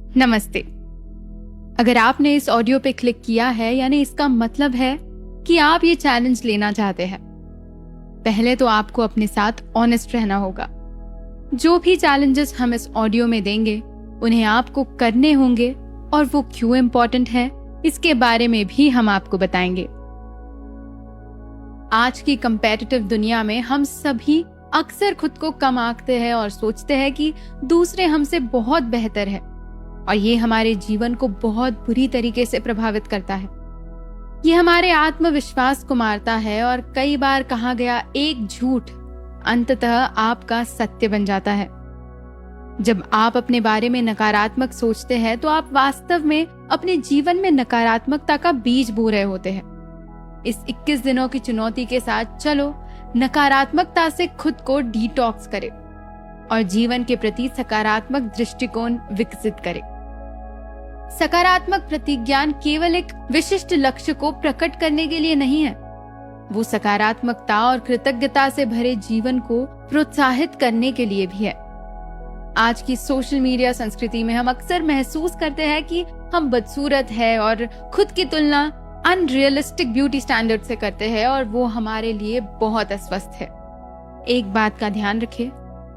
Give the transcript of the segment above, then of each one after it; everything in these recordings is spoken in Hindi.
नमस्ते। अगर आपने इस ऑडियो पे क्लिक किया है यानी इसका मतलब है कि आप ये चैलेंज लेना चाहते हैं। पहले तो आपको अपने साथ ऑनेस्ट रहना होगा। जो भी चैलेंजेस हम इस ऑडियो में देंगे उन्हें आपको करने होंगे और वो क्यों इम्पोर्टेंट है इसके बारे में भी हम आपको बताएंगे। आज की कंपेटिटिव दुनिया में हम सभी अक्सर खुद को कम आंकते हैं और सोचते हैं कि दूसरे हमसे बहुत बेहतर है और ये हमारे जीवन को बहुत बुरी तरीके से प्रभावित करता है। ये हमारे आत्मविश्वास को मारता है और कई बार कहा गया एक झूठ अंततः आपका सत्य बन जाता है। जब आप अपने बारे में नकारात्मक सोचते हैं तो आप वास्तव में अपने जीवन में नकारात्मकता का बीज बो रहे होते हैं। इस 21 दिनों की चुनौती के साथ चलो नकारात्मकता से खुद को डिटॉक्स करें और जीवन के प्रति सकारात्मक दृष्टिकोण विकसित करें। सकारात्मक प्रतिज्ञान केवल एक विशिष्ट लक्ष्य को प्रकट करने के लिए नहीं है, वो सकारात्मकता और कृतज्ञता से भरे जीवन को प्रोत्साहित करने के लिए भी है। आज की सोशल मीडिया संस्कृति में हम अक्सर महसूस करते हैं कि हम बदसूरत है और खुद की तुलना अनरियलिस्टिक ब्यूटी स्टैंडर्ड से करते हैं और वो हमारे लिए बहुत अस्वस्थ है। एक बात का ध्यान रखें,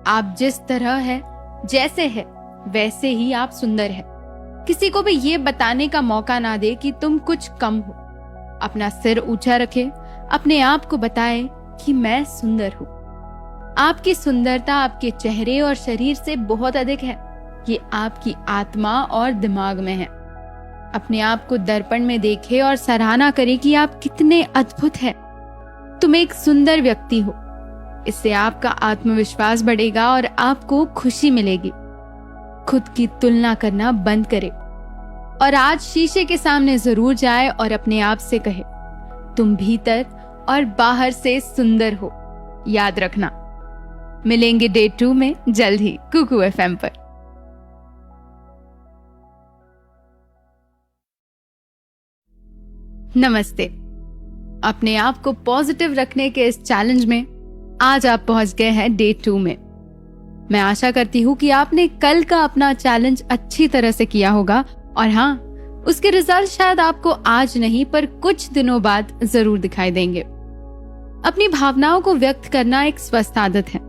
आप जिस तरह है, जैसे है, वैसे ही आप सुंदर है। किसी को भी ये बताने का मौका ना दे कि तुम कुछ कम हो। अपना सिर ऊंचा रखें, अपने आप को बताएं कि मैं सुंदर हूँ। आपकी सुंदरता आपके चेहरे और शरीर से बहुत अधिक है। ये आपकी आत्मा और दिमाग में है। अपने आप को दर्पण में देखें और सराहना करें कि आप कितने अद्भुत हैं। तुम एक सुंदर व्यक्ति हो। इससे आपका आत्मविश्वास बढ़ेगा और आपको खुशी मिलेगी। खुद की तुलना करना बंद करें और आज शीशे के सामने जरूर जाए और अपने आप से कहे, तुम भीतर और बाहर से सुंदर हो। याद रखना। मिलेंगे डे 2 में जल्द ही कुकू FM पर। नमस्ते। अपने आप को पॉजिटिव रखने के इस चैलेंज में आज आप पहुंच गए हैं डे 2 में। मैं आशा करती हूँ कि आपने कल का अपना चैलेंज अच्छी तरह से किया होगा और हाँ, उसके रिजल्ट शायद आपको आज नहीं पर कुछ दिनों बाद जरूर दिखाई देंगे। अपनी भावनाओं को व्यक्त करना एक स्वस्थ आदत है।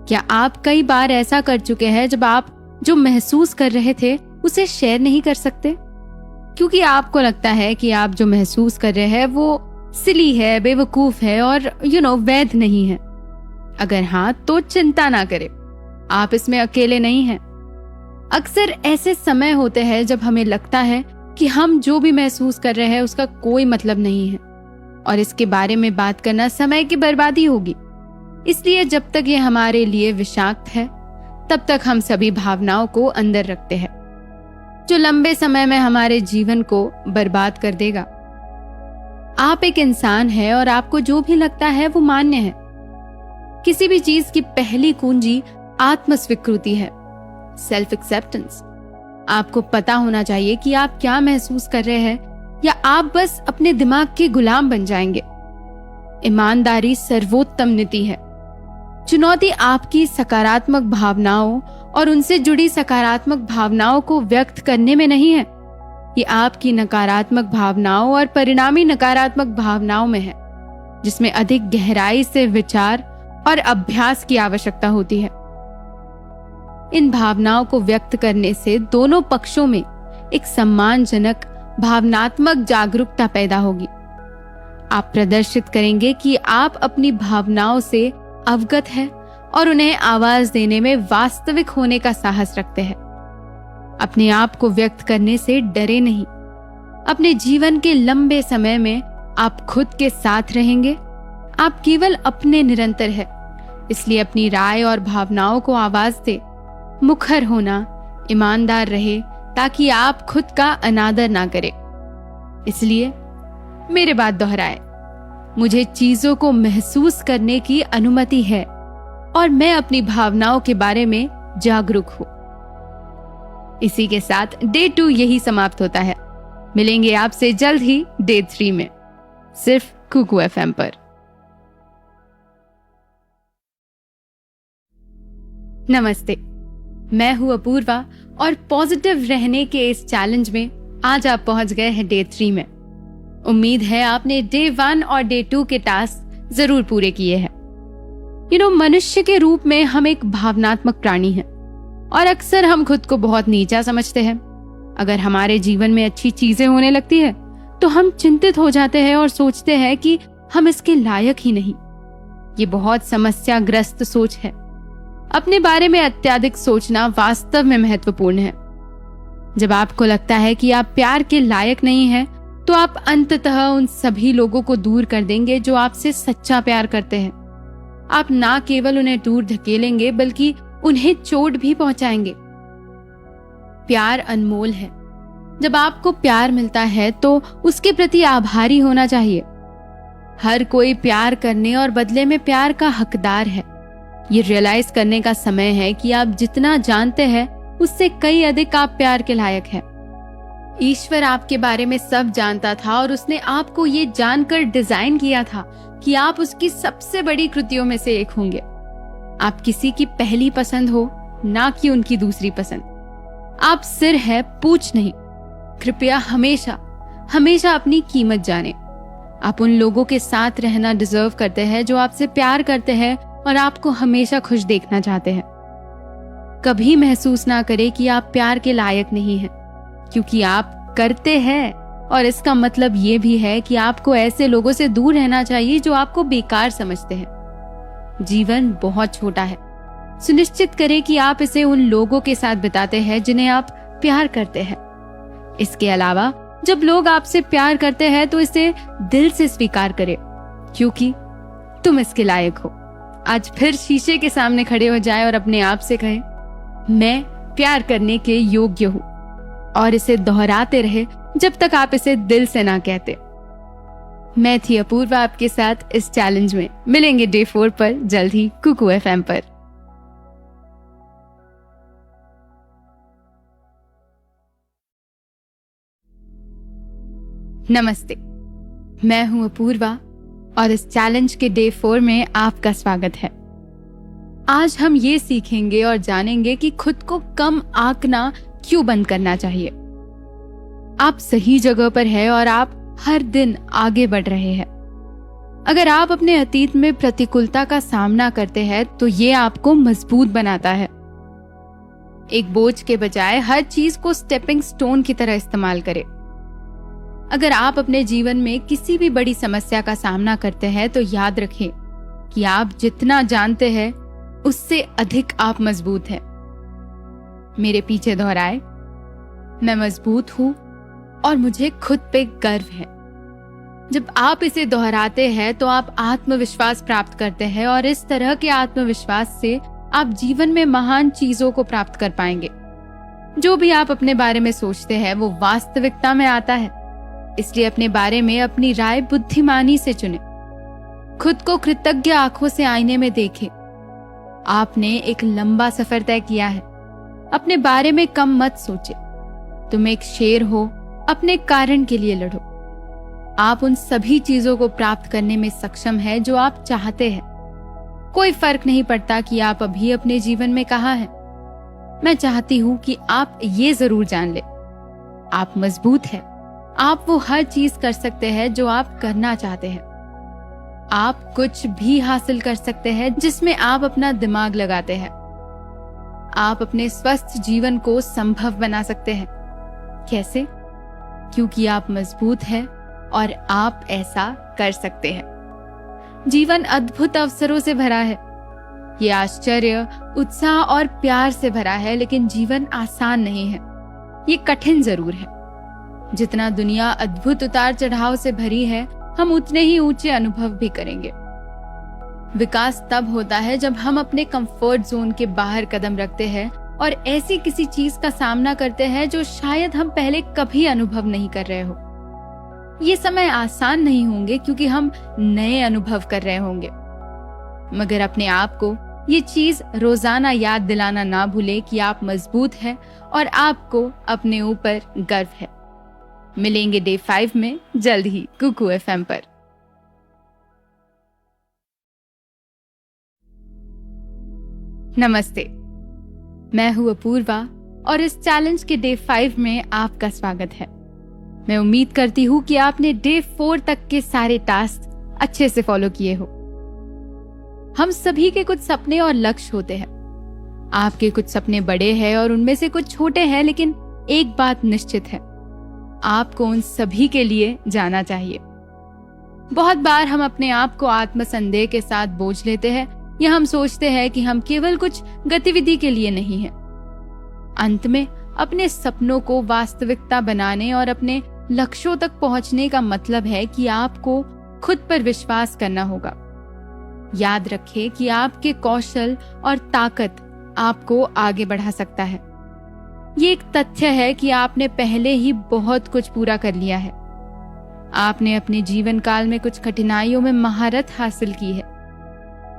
क्या आप कई बार ऐसा कर चुके हैं जब आप जो महसूस कर रहे थे उसे शेयर नहीं कर सकते क्योंकि आपको लगता है कि आप जो महसूस कर रहे हैं वो सिली है, बेवकूफ है और वैध नहीं है? अगर हाँ तो चिंता ना करें, आप इसमें अकेले नहीं हैं। अक्सर ऐसे समय होते हैं जब हमें लगता है कि हम जो भी महसूस कर रहे हैं उसका कोई मतलब नहीं है और इसके बारे में बात करना समय की बर्बादी होगी। इसलिए जब तक ये हमारे लिए विषाक्त है तब तक हम सभी भावनाओं को अंदर रखते हैं, जो लंबे समय में हमारे जीवन को बर्बाद कर देगा। आप एक इंसान हैं और आपको जो भी लगता है वो मान्य है। किसी भी चीज की पहली कुंजी आत्मस्वीकृति है, सेल्फ एक्सेप्टेंस। आपको पता होना चाहिए कि आप क्या महसूस कर रहे हैं या आप बस अपने दिमाग के गुलाम बन जाएंगे। ईमानदारी सर्वोत्तम नीति है। चुनौती आपकी सकारात्मक भावनाओं और उनसे जुड़ी सकारात्मक भावनाओं को व्यक्त करने में नहीं है। ये आपकी नकारात्मक भावनाओं और परिणामी नकारात्मक भावनाओं में है, जिसमें अधिक गहराई से विचार और अभ्यास की आवश्यकता होती है। इन भावनाओं को व्यक्त करने से दोनों पक्षों में एक सम्मानजनक भावनात्मक जागरूकता पैदा होगी। आप प्रदर्शित करेंगे कि आप अपनी भावनाओं से अवगत हैं और उन्हें आवाज देने में वास्तविक होने का साहस रखते हैं। अपने आप को व्यक्त करने से डरे नहीं। अपने जीवन के लंबे समय में आप खुद के साथ रहेंगे। आप केवल अपने निरंतर है, इसलिए अपनी राय और भावनाओं को आवाज दे। मुखर होना, ईमानदार रहे ताकि आप खुद का अनादर ना करें। इसलिए मेरे बात दोहराए, मुझे चीजों को महसूस करने की अनुमति है और मैं अपनी भावनाओं के बारे में जागरूक हूं। इसी के साथ डे 2 यही समाप्त होता है। मिलेंगे आपसे जल्द ही डे 3 में, सिर्फ कुकू FM पर। नमस्ते। मैं हूं अपूर्वा और पॉजिटिव रहने के इस चैलेंज में आज आप पहुंच गए हैं डे 3 में। उम्मीद है आपने डे 1 और डे 2 के टास्क जरूर पूरे किए हैं। मनुष्य के रूप में हम एक भावनात्मक प्राणी हैं और अक्सर हम खुद को बहुत नीचा समझते हैं। अगर हमारे जीवन में अच्छी चीजें होने लगती है तो हम चिंतित हो जाते हैं और सोचते हैं कि हम इसके लायक ही नहीं। ये बहुत समस्याग्रस्त सोच है। अपने बारे में अत्यधिक सोचना वास्तव में महत्वपूर्ण है। जब आपको लगता है कि आप प्यार के लायक नहीं हैं, तो आप अंततः उन सभी लोगों को दूर कर देंगे जो आपसे सच्चा प्यार करते हैं। आप ना केवल उन्हें दूर धकेलेंगे बल्कि उन्हें चोट भी पहुंचाएंगे। प्यार अनमोल है। जब आपको प्यार मिलता है तो उसके प्रति आभारी होना चाहिए। हर कोई प्यार करने और बदले में प्यार का हकदार है। ये रियलाइज करने का समय है कि आप जितना जानते हैं उससे कई अधिक आप प्यार के लायक हैं। ईश्वर आपके बारे में सब जानता था और उसने आपको ये जानकर डिजाइन किया था कि आप उसकी सबसे बड़ी कृतियों में से एक होंगे। आप किसी की पहली पसंद हो, ना कि उनकी दूसरी पसंद। आप सिर है, पूछ नहीं। कृपया हमेशा हमेशा अपनी कीमत जाने। आप उन लोगों के साथ रहना डिजर्व करते हैं जो आपसे प्यार करते हैं और आपको हमेशा खुश देखना चाहते हैं। कभी महसूस ना करें कि आप प्यार के लायक नहीं हैं, क्योंकि आप करते हैं। और इसका मतलब ये भी है कि आपको ऐसे लोगों से दूर रहना चाहिए जो आपको बेकार समझते हैं। जीवन बहुत छोटा है। सुनिश्चित करें कि आप इसे उन लोगों के साथ बिताते हैं जिन्हें आप प्यार करते हैं। इसके अलावा जब लोग आपसे प्यार करते हैं तो इसे दिल से स्वीकार करें, क्योंकि तुम इसके लायक हो। आज फिर शीशे के सामने खड़े हो जाए और अपने आप से कहें, मैं प्यार करने के योग्य हूं, और इसे दोहराते रहे जब तक आप इसे दिल से ना कहते। मैं थी अपूर्वा आपके साथ इस चैलेंज में। मिलेंगे डे 4 पर जल्द ही कुकू FM पर। नमस्ते, मैं हूं अपूर्वा और इस चैलेंज के डे 4 में आपका स्वागत है। आज हम ये सीखेंगे और जानेंगे कि खुद को कम आंकना क्यों बंद करना चाहिए। आप सही जगह पर हैं और आप हर दिन आगे बढ़ रहे हैं। अगर आप अपने अतीत में प्रतिकूलता का सामना करते हैं तो ये आपको मजबूत बनाता है। एक बोझ के बजाय हर चीज को स्टेपिंग स्टोन की तरह इस्तेमाल करें। अगर आप अपने जीवन में किसी भी बड़ी समस्या का सामना करते हैं तो याद रखें कि आप जितना जानते हैं उससे अधिक आप मजबूत हैं। मेरे पीछे दोहराए, मैं मजबूत हूं और मुझे खुद पे गर्व है। जब आप इसे दोहराते हैं तो आप आत्मविश्वास प्राप्त करते हैं और इस तरह के आत्मविश्वास से आप जीवन में महान चीजों को प्राप्त कर पाएंगे। जो भी आप अपने बारे में सोचते हैं वो वास्तविकता में आता है। इसलिए अपने बारे में अपनी राय बुद्धिमानी से चुने। खुद को कृतज्ञ आंखों से आईने में देखें। आपने एक लंबा सफर तय किया है। अपने बारे में कम मत सोचे। तुम एक शेर हो, अपने कारण के लिए लड़ो। आप उन सभी चीजों को प्राप्त करने में सक्षम है जो आप चाहते हैं। कोई फर्क नहीं पड़ता कि आप अभी अपने जीवन में कहाँ हैं। मैं चाहती हूँ कि आप ये जरूर जान ले, आप मजबूत हैं। आप वो हर चीज कर सकते हैं जो आप करना चाहते हैं। आप कुछ भी हासिल कर सकते हैं जिसमें आप अपना दिमाग लगाते हैं। आप अपने स्वस्थ जीवन को संभव बना सकते हैं। कैसे? क्योंकि आप मजबूत हैं और आप ऐसा कर सकते हैं। जीवन अद्भुत अवसरों से भरा है। ये आश्चर्य, उत्साह और प्यार से भरा है, लेकिन जीवन आसान नहीं है। ये कठिन जरूर है। जितना दुनिया अद्भुत उतार चढ़ाव से भरी है, हम उतने ही ऊंचे अनुभव भी करेंगे। विकास तब होता है जब हम अपने कंफर्ट जोन के बाहर कदम रखते हैं और ऐसी किसी चीज का सामना करते हैं जो शायद हम पहले कभी अनुभव नहीं कर रहे हो। ये समय आसान नहीं होंगे क्योंकि हम नए अनुभव कर रहे होंगे। मगर अपने आप को ये चीज रोजाना याद दिलाना ना भूले कि आप मजबूत हैं और आपको अपने ऊपर गर्व है। मिलेंगे डे 5 में जल्द ही कुकू FM पर। नमस्ते, मैं हूँ अपूर्वा और इस चैलेंज के डे 5 में आपका स्वागत है। मैं उम्मीद करती हूँ कि आपने डे 4 तक के सारे टास्क अच्छे से फॉलो किए हो। हम सभी के कुछ सपने और लक्ष्य होते हैं। आपके कुछ सपने बड़े हैं और उनमें से कुछ छोटे हैं, लेकिन एक बात निश्चित है, आपको उन सभी के लिए जाना चाहिए। बहुत बार हम अपने आप को आत्मसंदेह के साथ बोझ लेते हैं या हम सोचते हैं कि हम केवल कुछ गतिविधि के लिए नहीं हैं। अंत में अपने सपनों को वास्तविकता बनाने और अपने लक्ष्यों तक पहुंचने का मतलब है कि आपको खुद पर विश्वास करना होगा। याद रखें कि आपके कौशल और ताकत आपको आगे बढ़ा सकता है। ये एक तथ्य है कि आपने पहले ही बहुत कुछ पूरा कर लिया है। आपने अपने जीवन काल में कुछ कठिनाइयों में महारत हासिल की है।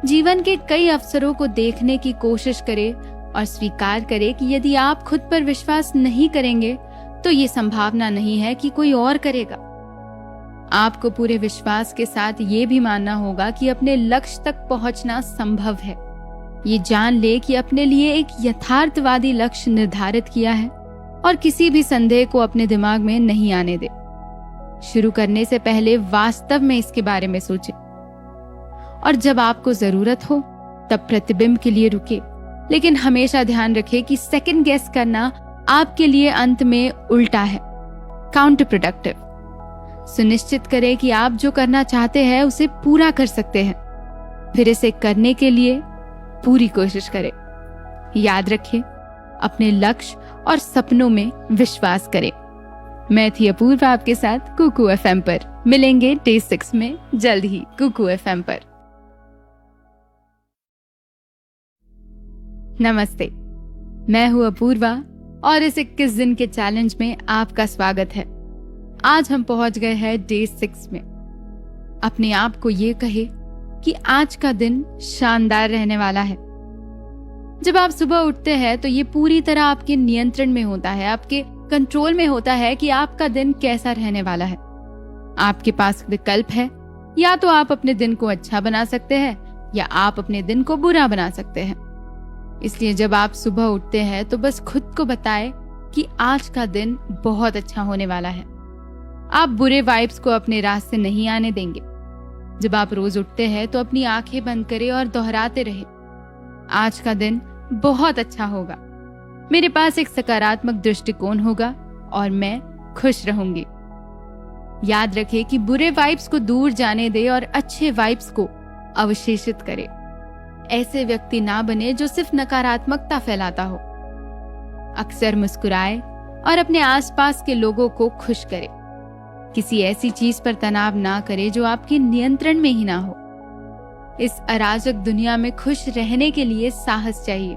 जीवन के कई अवसरों को देखने की कोशिश करें और स्वीकार करें कि यदि आप खुद पर विश्वास नहीं करेंगे तो ये संभावना नहीं है कि कोई और करेगा। आपको पूरे विश्वास के साथ ये भी मानना होगा कि अपने लक्ष्य तक पहुंचना संभव है। ये जान ले कि अपने लिए एक यथार्थवादी लक्ष्य निर्धारित किया है और किसी भी संदेह को अपने दिमाग में नहीं आने दे। शुरू करने से पहले वास्तव में इसके बारे में सोचें और जब आपको जरूरत हो तब प्रतिबिंब के लिए रुके, लेकिन हमेशा ध्यान रखें कि सेकंड गेस करना आपके लिए अंत में उल्टा है, काउंटर प्रोडक्टिव। सुनिश्चित करें कि आप जो करना चाहते हैं उसे पूरा कर सकते हैं, फिर इसे करने के लिए पूरी कोशिश करें। याद रखें, अपने लक्ष्य और सपनों में विश्वास करें। मैं थी अपूर्वा आपके साथ कुकू एफएम पर। मिलेंगे डे 6 में जल्द ही कुकू एफएम पर। नमस्ते, मैं हूँ अपूर्वा और इस 21 दिन के चैलेंज में आपका स्वागत है। आज हम पहुंच गए हैं डे 6 में। अपने आप को ये कहे कि आज का दिन शानदार रहने वाला है। जब आप सुबह उठते हैं तो ये पूरी तरह आपके नियंत्रण में होता है, आपके कंट्रोल में होता है कि आपका दिन कैसा रहने वाला है। आपके पास विकल्प है, या तो आप अपने दिन को अच्छा बना सकते हैं या आप अपने दिन को बुरा बना सकते हैं। इसलिए जब आप सुबह उठते हैं तो बस खुद को बताएं कि आज का दिन बहुत अच्छा होने वाला है। आप बुरे वाइब्स को अपने रास्ते नहीं आने देंगे। जब आप रोज उठते हैं तो अपनी आंखें बंद करें और दोहराते रहें, आज का दिन बहुत अच्छा होगा। मेरे पास एक सकारात्मक दृष्टिकोण होगा और मैं खुश रहूंगी। याद रखें कि बुरे वाइब्स को दूर जाने दे और अच्छे वाइब्स को अवशेषित करे। ऐसे व्यक्ति ना बने जो सिर्फ नकारात्मकता फैलाता हो। अक्सर मुस्कुराए और अपने आसपास के लोगों को खुश करे। किसी ऐसी चीज पर तनाव ना करे जो आपके नियंत्रण में ही ना हो। इस अराजक दुनिया में खुश रहने के लिए साहस चाहिए।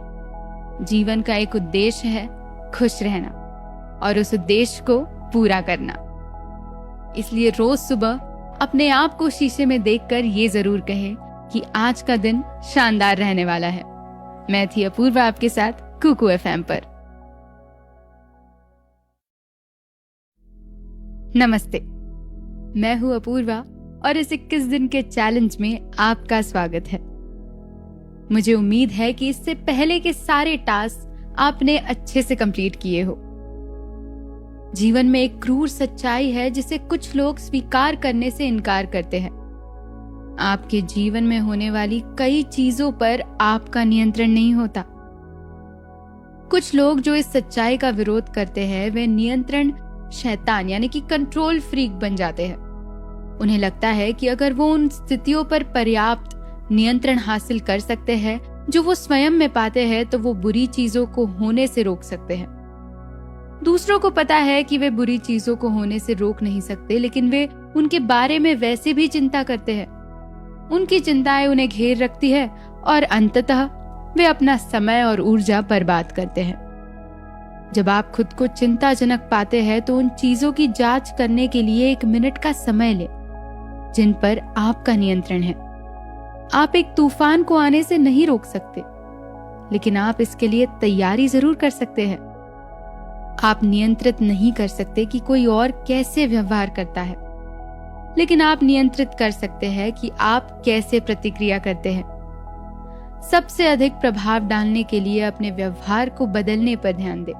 जीवन का एक उद्देश्य है खुश रहना और उस उद्देश्य को पूरा करना। इसलिए रोज सुबह अपने आप को शीशे में देखकर ये जरूर कहें कि आज का दिन शानदार रहने वाला है। मैं थी अपूर्वा आपके साथ कुकू एफएम पर। नमस्ते, मैं हूँ अपूर्वा और इस 21 दिन के चैलेंज में आपका स्वागत है। मुझे उम्मीद है कि इससे पहले के सारे टास्क आपने अच्छे से कंप्लीट किए हो। जीवन में एक क्रूर सच्चाई है जिसे कुछ लोग स्वीकार करने से इनकार करते हैं। आपके जीवन में होने वाली कई चीजों पर आपका नियंत्रण नहीं होता। कुछ लोग जो इस सच्चाई का विरोध करते हैं वे नियंत्रण शैतान यानी कि कंट्रोल फ्रीक बन जाते हैं। उन्हें लगता है कि अगर वो उन स्थितियों पर पर्याप्त नियंत्रण हासिल कर सकते हैं जो वो स्वयं में पाते हैं तो वो बुरी चीजों को होने से रोक सकते हैं। दूसरों को पता है कि वे बुरी चीजों को होने से रोक नहीं सकते, लेकिन वे उनके बारे में वैसे भी चिंता करते हैं। उनकी चिंताएं उन्हें घेर रखती है और अंततः वे अपना समय और ऊर्जा बर्बाद करते हैं। जब आप खुद को चिंताजनक पाते हैं तो उन चीजों की जांच करने के लिए 1 मिनट का समय लें जिन पर आपका नियंत्रण है। आप एक तूफान को आने से नहीं रोक सकते, लेकिन आप इसके लिए तैयारी जरूर कर सकते हैं। आप नियंत्रित नहीं कर सकते कि कोई और कैसे व्यवहार करता है, लेकिन आप नियंत्रित कर सकते हैं कि आप कैसे प्रतिक्रिया करते हैं। सबसे अधिक प्रभाव डालने के लिए अपने व्यवहार को बदलने पर ध्यान दें।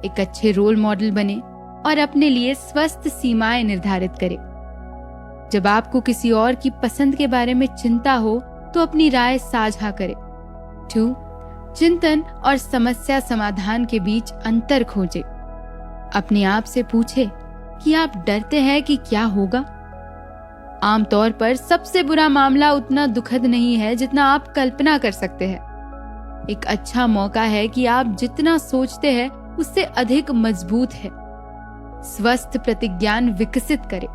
एक अच्छे रोल मॉडल बने और अपने लिए स्वस्थ सीमाएं निर्धारित करें। जब आपको किसी और की पसंद के बारे में चिंता हो तो अपनी राय साझा करें। 2. चिंतन और समस्या समाधान के बीच अंतर खोजें। अपने आप से पूछें कि आप डरते हैं कि क्या होगा। आमतौर पर सबसे बुरा मामला उतना दुखद नहीं है जितना आप कल्पना कर सकते हैं। एक अच्छा मौका है कि आप जितना सोचते हैं उससे अधिक मजबूत है। स्वस्थ प्रतिज्ञान विकसित करें।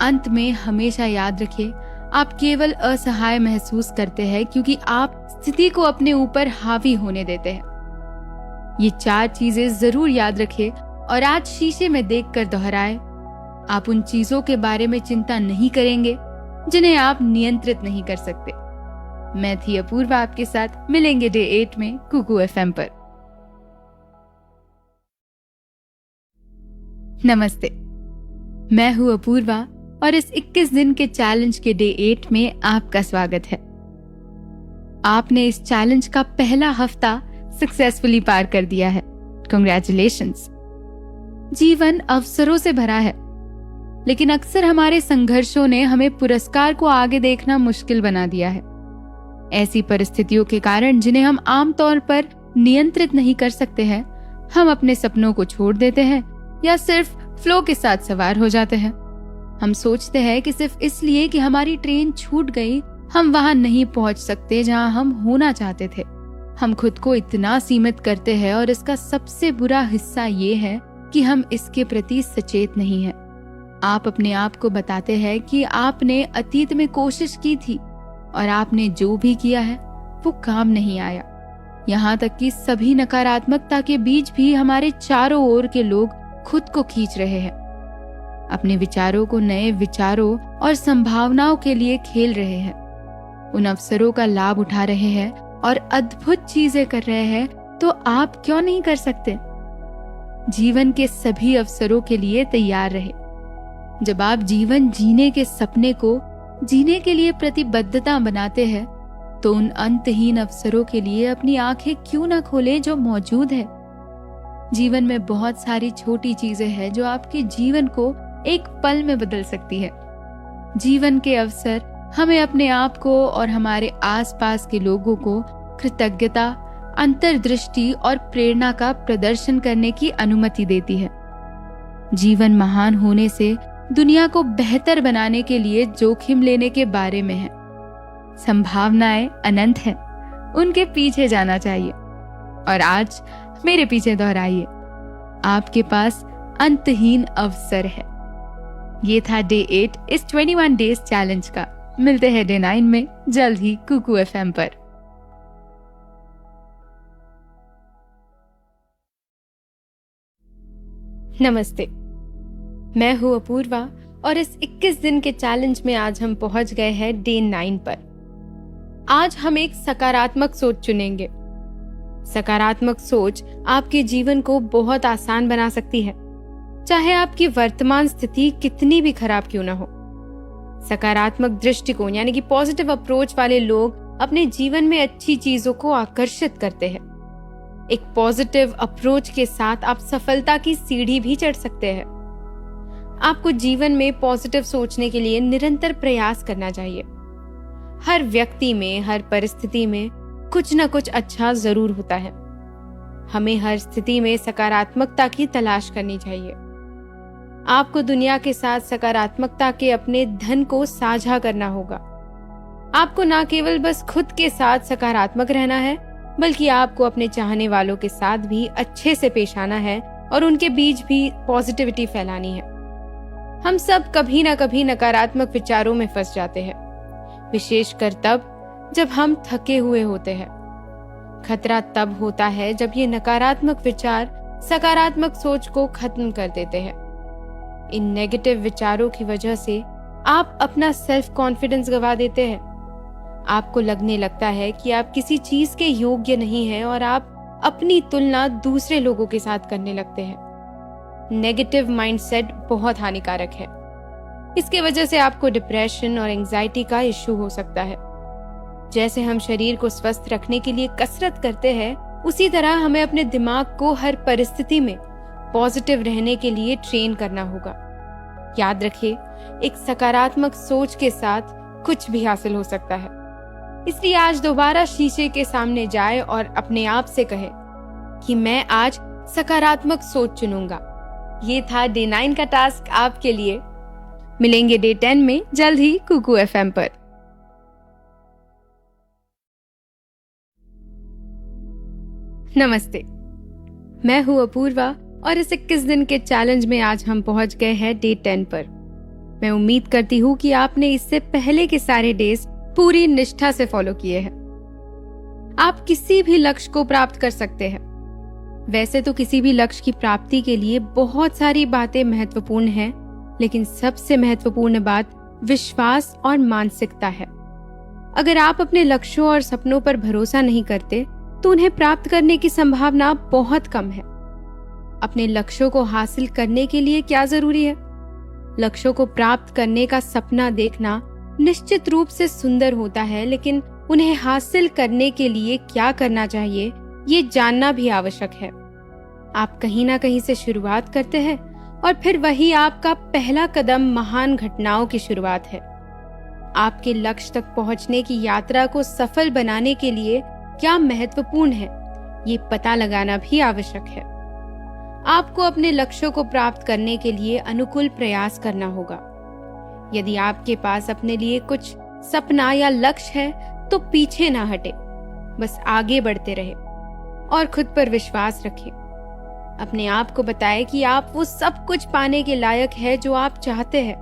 अंत में हमेशा याद रखें, आप केवल असहाय महसूस करते हैं क्योंकि आप स्थिति को अपने ऊपर हावी होने देते हैं। ये 4 चीजें जरूर याद रखें और आज शीशे में देखकर दोहराएं। आप उन चीजों के बारे में चिंता नहीं करेंगे जिन्हें आप नियंत्रित नहीं कर सकते। मैं थी अपूर्वा आपके साथ। मिलेंगे डे 8 में कुकू FM पर। नमस्ते, मैं हूं अपूर्वा और इस 21 दिन के चैलेंज के डे 8 में आपका स्वागत है। आपने इस चैलेंज का पहला हफ्ता सक्सेसफुली पार कर दिया है। कांग्रेचुलेशंस। जीवन अवसरों से भरा है, लेकिन अक्सर हमारे संघर्षों ने हमें पुरस्कार को आगे देखना मुश्किल बना दिया है। ऐसी परिस्थितियों के कारण जिन्हें हम आमतौर पर नियंत्रित नहीं कर सकते हैं, हम अपने सपनों को छोड़ देते हैं या सिर्फ फ्लो के साथ सवार हो जाते हैं। हम सोचते हैं कि सिर्फ इसलिए कि हमारी ट्रेन छूट गई, हम वहां नहीं पहुंच सकते जहां हम होना चाहते थे। हम खुद को इतना सीमित करते हैं और इसका सबसे बुरा हिस्सा ये है कि हम इसके प्रति सचेत नहीं हैं। आप अपने आप को बताते हैं कि आपने अतीत में कोशिश की थी और आपने जो भी किया है वो काम नहीं आया। यहाँ तक कि सभी नकारात्मकता के बीच भी हमारे चारों ओर के लोग खुद को खींच रहे हैं, अपने विचारों को नए विचारों और संभावनाओं के लिए खेल रहे हैं, उन अवसरों का लाभ उठा रहे हैं और अद्भुत चीजें कर रहे हैं। तो आप क्यों नहीं कर सकते? जीवन के सभी अवसरों के लिए तैयार रहे। जब आप जीवन जीने के सपने को जीने के लिए प्रतिबद्धता बनाते हैं, तो उन अंतहीन अवसरों के लिए अपनी आंखें क्यों न खोलें जो मौजूद है। जीवन में बहुत सारी छोटी चीजें हैं जो आपके जीवन को एक पल में बदल सकती है। जीवन के अवसर हमें अपने आप को और हमारे आसपास के लोगों को कृतज्ञता, अंतर्दृष्टि और प्रेरणा का प्रदर्शन करने की अनुमति देती है। जीवन महान होने से दुनिया को बेहतर बनाने के लिए जोखिम लेने के बारे में है। संभावनाएं अनंत हैं, उनके पीछे जाना चाहिए। और आज मेरे पीछे दोहराइए, आपके पास अंतहीन अवसर है। ये था डे 8 इस 21 डेज चैलेंज का। मिलते हैं डे 9 में जल्द ही कुकू FM पर। नमस्ते, मैं हूँ अपूर्वा और इस 21 दिन के चैलेंज में आज हम पहुंच गए हैं डे 9 पर। आज हम एक सकारात्मक सोच चुनेंगे। सकारात्मक सोच आपके जीवन को बहुत आसान बना सकती है, चाहे आपकी वर्तमान स्थिति कितनी भी खराब क्यों ना हो। सकारात्मक दृष्टिकोण यानी कि पॉजिटिव अप्रोच वाले लोग अपने जीवन में अच्छी चीजों को आकर्षित करते हैं। एक पॉजिटिव अप्रोच के साथ आप सफलता की सीढ़ी भी चढ़ सकते हैं। आपको जीवन में पॉजिटिव सोचने के लिए निरंतर प्रयास करना चाहिए। हर व्यक्ति में, हर परिस्थिति में कुछ न कुछ अच्छा जरूर होता है। हमें हर स्थिति में सकारात्मकता की तलाश करनी चाहिए। आपको दुनिया के साथ सकारात्मकता के अपने धन को साझा करना होगा। आपको न केवल बस खुद के साथ सकारात्मक रहना है, बल्कि आपको अपने चाहने वालों के साथ भी अच्छे से पेश आना है और उनके बीच भी पॉजिटिविटी फैलानी है। हम सब कभी ना कभी नकारात्मक विचारों में फंस जाते हैं, विशेषकर तब जब हम थके हुए होते हैं। खतरा तब होता है जब ये नकारात्मक विचार सकारात्मक सोच को खत्म कर देते हैं। इन नेगेटिव विचारों की वजह से आप अपना सेल्फ कॉन्फिडेंस गवा देते हैं। आपको लगने लगता है कि आप किसी चीज के योग्य नहीं हैं और आप अपनी तुलना दूसरे लोगों के साथ करने लगते हैं। नेगेटिव माइंडसेट बहुत हानिकारक है। इसके वजह से आपको डिप्रेशन और एंजाइटी का इश्यू हो सकता है। जैसे हम शरीर को स्वस्थ रखने के लिए कसरत करते हैं, उसी तरह हमें अपने दिमाग को हर परिस्थिति में पॉजिटिव रहने के लिए ट्रेन करना होगा। याद रखिए, एक सकारात्मक सोच के साथ कुछ भी हासिल हो सकता है। इसलिए आज दोबारा शीशे के सामने जाए और अपने आप से कहे कि मैं आज सकारात्मक सोच चुनूंगा। ये था डे 9 का टास्क आपके लिए। मिलेंगे डे 10 में जल्द ही कुकू FM पर। नमस्ते, मैं हूँ अपूर्वा और इस 21 दिन के चैलेंज में आज हम पहुंच गए हैं डे 10 पर। मैं उम्मीद करती हूँ कि आपने इससे पहले के सारे डेज पूरी निष्ठा से फॉलो किए हैं। आप किसी भी लक्ष्य को प्राप्त कर सकते हैं। वैसे तो किसी भी लक्ष्य की प्राप्ति के लिए बहुत सारी बातें महत्वपूर्ण हैं, लेकिन सबसे महत्वपूर्ण बात विश्वास और मानसिकता है। अगर आप अपने लक्ष्यों और सपनों पर भरोसा नहीं करते तो उन्हें प्राप्त करने की संभावना बहुत कम है। अपने लक्ष्यों को हासिल करने के लिए क्या जरूरी है? लक्ष्यों को प्राप्त करने का सपना देखना निश्चित रूप से सुंदर होता है, लेकिन उन्हें हासिल करने के लिए क्या करना चाहिए ये जानना भी आवश्यक है। आप कहीं ना कहीं से शुरुआत करते हैं और फिर वही आपका पहला कदम महान घटनाओं की शुरुआत है। आपके लक्ष्य तक पहुंचने की यात्रा को सफल बनाने के लिए क्या महत्वपूर्ण है, ये पता लगाना भी आवश्यक है। आपको अपने लक्ष्यों को प्राप्त करने के लिए अनुकूल प्रयास करना होगा। यदि आपके पास अपने लिए कुछ सपना या लक्ष्य है तो पीछे ना हटे, बस आगे बढ़ते रहे और खुद पर विश्वास रखें। अपने आप को बताएं कि आप वो सब कुछ पाने के लायक है जो आप चाहते हैं।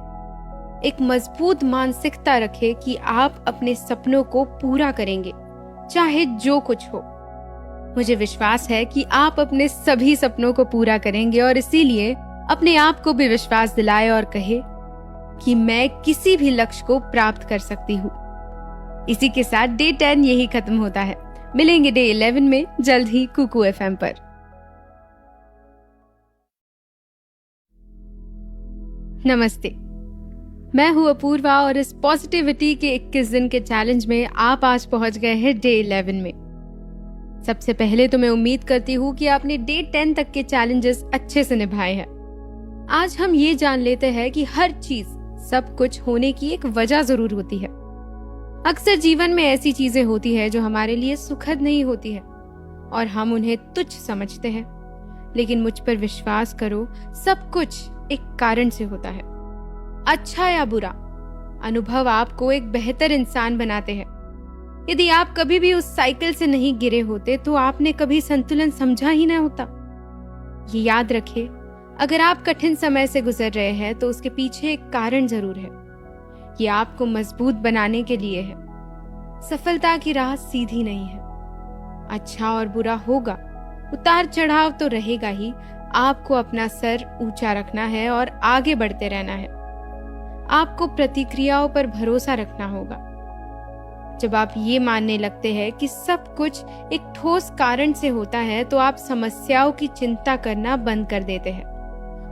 एक मजबूत मानसिकता रखें कि आप अपने सपनों को पूरा करेंगे, चाहे जो कुछ हो। मुझे विश्वास है कि आप अपने सभी सपनों को पूरा करेंगे और इसीलिए अपने आप को भी विश्वास दिलाए और कहे कि मैं किसी भी लक्ष्य को प्राप्त कर सकती हूँ। इसी के साथ डे 10 यही खत्म होता है। मिलेंगे डे 11 में जल्द ही कुकू FM पर। नमस्ते, मैं हूँ अपूर्वा और इस पॉजिटिविटी के 21 दिन के चैलेंज में आप आज पहुंच गए हैं डे 11 में। सबसे पहले तो मैं उम्मीद करती हूँ कि आपने डे 10 तक के चैलेंजेस अच्छे से निभाए हैं। आज हम ये जान लेते हैं कि हर चीज, सब कुछ होने की एक वजह जरूर होती है। अक्सर जीवन में ऐसी चीजें होती है जो हमारे लिए सुखद नहीं होती है और हम उन्हें तुच्छ समझते हैं, लेकिन मुझ पर विश्वास करो, सब कुछ एक कारण से होता है। अच्छा या बुरा, अनुभव आपको एक बेहतर इंसान बनाते हैं। यदि आप कभी भी उस साइकिल से नहीं गिरे होते तो आपने कभी संतुलन समझा ही ना होता। ये याद रखें, अगर आप कठिन समय से गुजर रहे हैं तो उसके पीछे एक कारण जरूर है। ये आपको मजबूत बनाने के लिए है। सफलता की राह सीधी नहीं है। अच्छा और बुरा होगा, उतार चढ़ाव तो रहेगा ही। आपको अपना सर ऊंचा रखना है और आगे बढ़ते रहना है। आपको प्रतिक्रियाओं पर भरोसा रखना होगा। जब आप ये मानने लगते हैं कि सब कुछ एक ठोस कारण से होता है तो आप समस्याओं की चिंता करना बंद कर देते हैं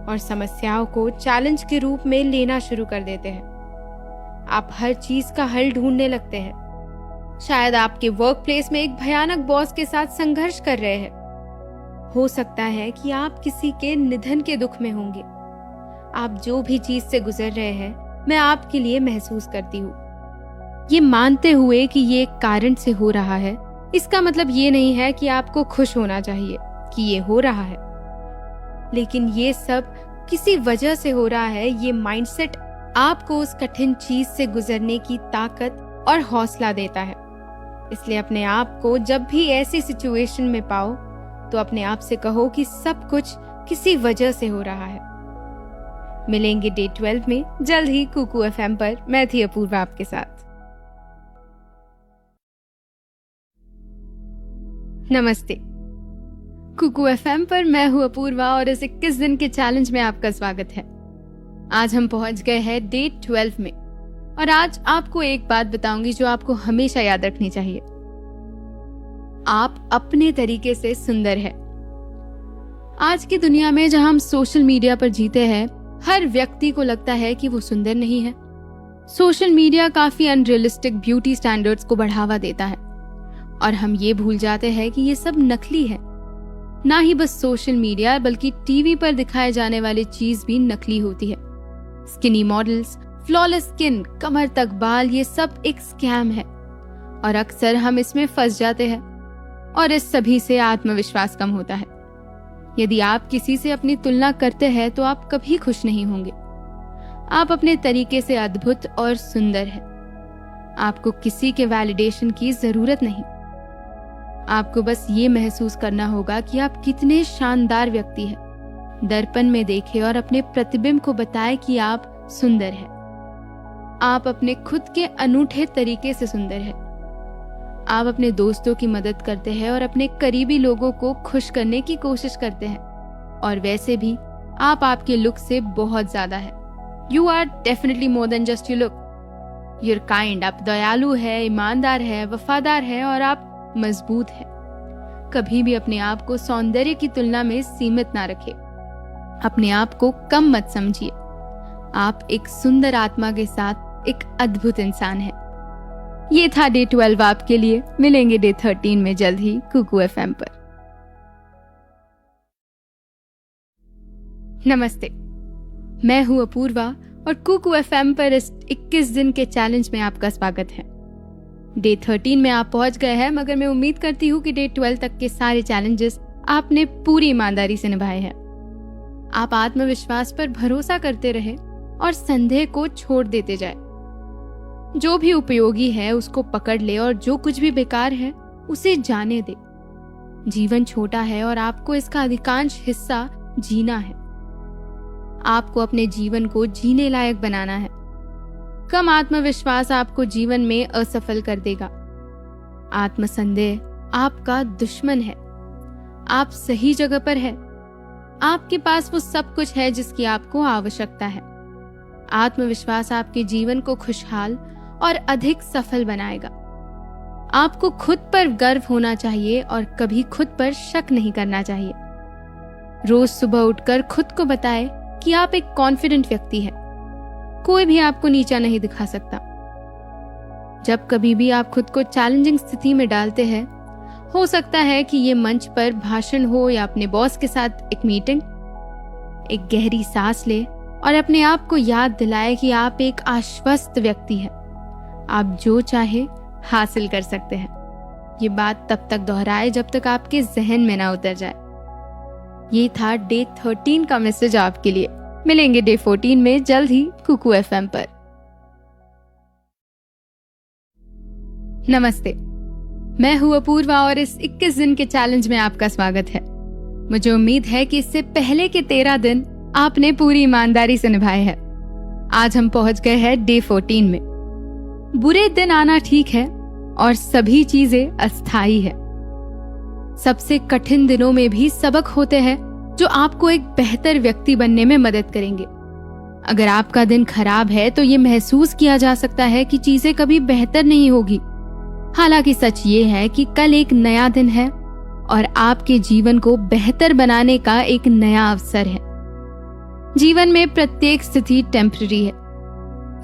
और समस्याओं को चैलेंज के रूप में लेना शुरू कर देते हैं। आप हर चीज का हल ढूंढने लगते हैं। शायद आपके वर्क प्लेस में एक भयानक बॉस के साथ संघर्ष कर रहे हैं। हो सकता है कि आप किसी के निधन के दुख में होंगे। आप जो भी चीज से गुजर रहे हैं, मैं आपके लिए महसूस करती हूँ। ये मानते हुए कि ये एक कारण से हो रहा है, इसका मतलब ये नहीं है कि आपको खुश होना चाहिए कि ये हो रहा है, लेकिन ये सब किसी वजह से हो रहा है। ये माइंडसेट आपको उस कठिन चीज से गुजरने की ताकत और हौसला देता है। इसलिए अपने आप को जब भी ऐसी सिचुएशन में पाओ तो अपने आप से कहो कि सब कुछ किसी वजह से हो रहा है। मिलेंगे डे 12 में जल्द ही कुकू FM पर। मैं थी अपूर्वा आपके साथ। नमस्ते, कुकू FM पर मैं हूँ अपूर्वा और इस 21 दिन के चैलेंज में आपका स्वागत है। आज हम पहुंच गए हैं डे 12 में और आज आपको एक बात बताऊंगी जो आपको हमेशा याद रखनी चाहिए। आप अपने तरीके से सुंदर है। आज की दुनिया में जहां हम सोशल मीडिया पर जीते हैं, हर व्यक्ति को लगता है कि वो सुंदर नहीं है। सोशल मीडिया काफी अनरियलिस्टिक ब्यूटी स्टैंडर्ड्स को बढ़ावा देता है और हम ये भूल जाते हैं कि ये सब नकली है। ना ही बस सोशल मीडिया बल्कि टीवी पर दिखाए जाने वाली चीज भी नकली होती है। स्किनी मॉडल्स, फ्लॉलेस स्किन, कमर तक बाल, ये सब एक स्कैम है और अक्सर हम इसमें फंस जाते हैं और इस सभी से आत्मविश्वास कम होता है। यदि आप किसी से अपनी तुलना करते हैं तो आप कभी खुश नहीं होंगे। आप अपने तरीके से अद्भुत और सुंदर हैं। आपको किसी के वैलिडेशन की जरूरत नहीं। आपको बस ये महसूस करना होगा कि आप कितने शानदार व्यक्ति हैं। दर्पण में देखें और अपने प्रतिबिंब को बताएं कि आप सुंदर हैं। आप अपने खुद के अनूठे तरीके से सुंदर हैं। आप अपने दोस्तों की मदद करते हैं और अपने करीबी लोगों को खुश करने की कोशिश करते हैं और वैसे भी आप आपके लुक से बहुत ज्यादा है। You are definitely more than just you look. You're kind, आप दयालु है, ईमानदार है, वफादार है और आप मजबूत है। कभी भी अपने आप को सौंदर्य की तुलना में सीमित ना रखें। अपने आप को कम मत समझिए। आप एक सुंदर आत्मा के साथ एक अद्भुत इंसान है। ये था डे 12 आपके लिए। मिलेंगे डे 13 में जल्द ही कुकू FM पर। नमस्ते, मैं हूं अपूर्वा और कुकू FM पर इस 21 दिन के चैलेंज में आपका स्वागत है। डे 13 में आप पहुंच गए हैं, मगर मैं उम्मीद करती हूँ कि डे 12 तक के सारे चैलेंजेस आपने पूरी ईमानदारी से निभाए हैं। आप आत्मविश्वास पर भरोसा करते रहे और संदेह को छोड़ देते जाए। जो भी उपयोगी है उसको पकड़ ले और जो कुछ भी बेकार है उसे जाने दे। जीवन छोटा है और आपको इसका अधिकांश हिस्सा जीना है। आपको अपने जीवन को जीने लायक बनाना है। कम आत्मविश्वास आपको जीवन में असफल कर देगा। आत्मसंदेह आपका दुश्मन है। आप सही जगह पर है। आपके पास वो सब कुछ है जिसकी आपको आवश्यकता है। आत्मविश्वास आपके जीवन को खुशहाल और अधिक सफल बनाएगा। आपको खुद पर गर्व होना चाहिए और कभी खुद पर शक नहीं करना चाहिए। रोज सुबह उठकर खुद को बताएं कि आप एक कॉन्फिडेंट व्यक्ति हैं। कोई भी आपको नीचा नहीं दिखा सकता। जब कभी भी आप खुद को चैलेंजिंग स्थिति में डालते हैं, हो सकता है कि ये मंच पर भाषण हो या अपने बॉस के साथ एक मीटिंग, एक गहरी सांस ले और अपने आप को याद दिलाए कि आप एक आश्वस्त व्यक्ति हैं। आप जो चाहे हासिल कर सकते हैं। ये बात तब तक दोहराए जब तक आपके जहन में ना उतर जाए। ये था डे 13 का मैसेज आपके लिए। मिलेंगे डे 14 में जल्द ही कुकू FM पर। नमस्ते, मैं हूं अपूर्वा और इस 21 दिन के चैलेंज में आपका स्वागत है। मुझे उम्मीद है कि इससे पहले के 13 दिन आपने पूरी ईमानदारी से निभाए हैं। आज हम पहुंच गए हैं डे 14 में। बुरे दिन आना ठीक है और सभी चीजें अस्थायी है। सबसे कठिन दिनों में भी सबक होते हैं जो आपको एक बेहतर व्यक्ति बनने में मदद करेंगे। अगर आपका दिन खराब है तो ये महसूस किया जा सकता है कि चीजें कभी बेहतर नहीं होगी। हालांकि सच ये है कि कल एक नया दिन है और आपके जीवन को बेहतर बनाने का एक नया अवसर है। जीवन में प्रत्येक स्थिति टेम्पररी है।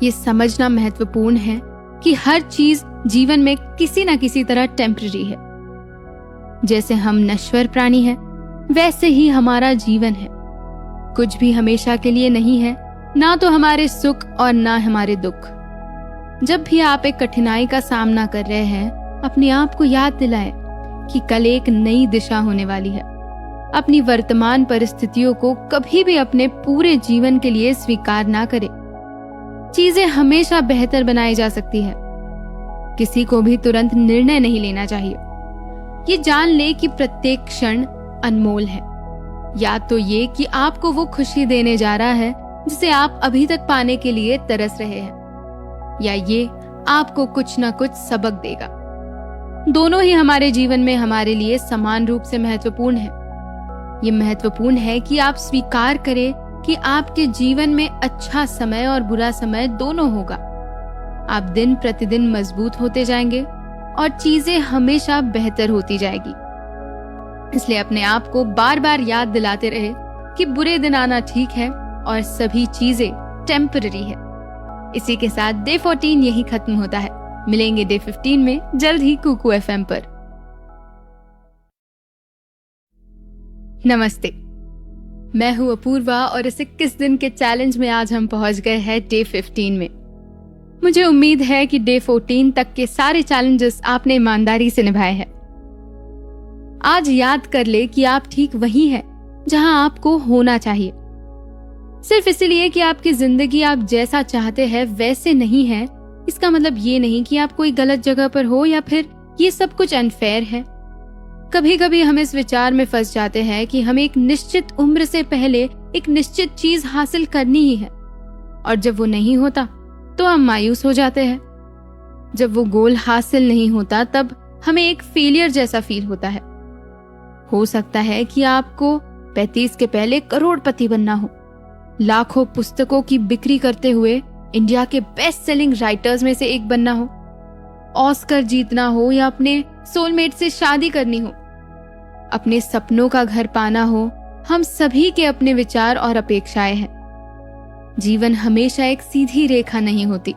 ये समझना महत्वपूर्ण है कि हर चीज जीवन में किसी न किसी तरह टेम्पररी है। जैसे हम नश्वर प्राणी हैं, वैसे ही हमारा जीवन है। कुछ भी हमेशा के लिए नहीं है, ना तो हमारे सुख और ना हमारे दुख। जब भी आप एक कठिनाई का सामना कर रहे हैं, अपने आप को याद दिलाएं कि कल एक नई दिशा होने वाली है। अपनी वर्तमान परिस्थितियों को कभी भी अपने पूरे जीवन के लिए स्वीकार ना करें। चीजें हमेशा बेहतर बनाई जा सकती है। किसी को भी तुरंत निर्णय नहीं लेना चाहिए। ये जान ले कि प्रत्येक क्षण अनमोल है। या तो ये कि आपको वो खुशी देने जा रहा है जिसे आप अभी तक पाने के लिए तरस रहे हैं, या ये आपको कुछ ना कुछ सबक देगा। दोनों ही हमारे जीवन में हमारे लिए समान रूप से महत्वपूर्ण है। ये महत्वपूर्ण है कि आप स्वीकार करें कि आपके जीवन में अच्छा समय और बुरा समय दोनों होगा। आप दिन प्रतिदिन मजबूत होते जाएंगे और चीजें हमेशा बेहतर होती जाएगी। इसलिए अपने आप को बार बार याद दिलाते रहे कि बुरे दिन आना ठीक है और सभी चीजें टेम्पररी है। इसी के साथ डे 14 यही खत्म होता है। मिलेंगे डे 15 में जल्द ही कुकू FM पर। नमस्ते, मैं हूँ अपूर्वा और इस 21 दिन के चैलेंज में आज हम पहुंच गए हैं डे 15 में। मुझे उम्मीद है कि डे 14 तक के सारे चैलेंजेस आपने ईमानदारी से निभाए हैं। आज याद कर ले कि आप ठीक वहीं हैं जहां आपको होना चाहिए। सिर्फ इसलिए कि आपकी जिंदगी आप जैसा चाहते हैं वैसे नहीं है, इसका मतलब ये नहीं कि आप कोई गलत जगह पर हो या फिर ये सब कुछ अनफेयर है। कभी कभी हम इस विचार में फंस जाते हैं कि हमें एक निश्चित उम्र से पहले एक निश्चित चीज हासिल करनी ही है, और जब वो नहीं होता तो हम मायूस हो जाते हैं। जब वो गोल हासिल नहीं होता तब हमें एक फेलियर जैसा फील होता है। हो सकता है कि आपको 35 के पहले करोड़पति बनना हो, लाखों पुस्तकों की बिक्री करते हुए इंडिया के बेस्ट सेलिंग राइटर्स में से एक बनना हो, ऑस्कर जीतना हो या अपने सोलमेट से शादी करनी हो, अपने सपनों का घर पाना हो। हम सभी के अपने विचार और अपेक्षाएं हैं। जीवन हमेशा एक सीधी रेखा नहीं होती।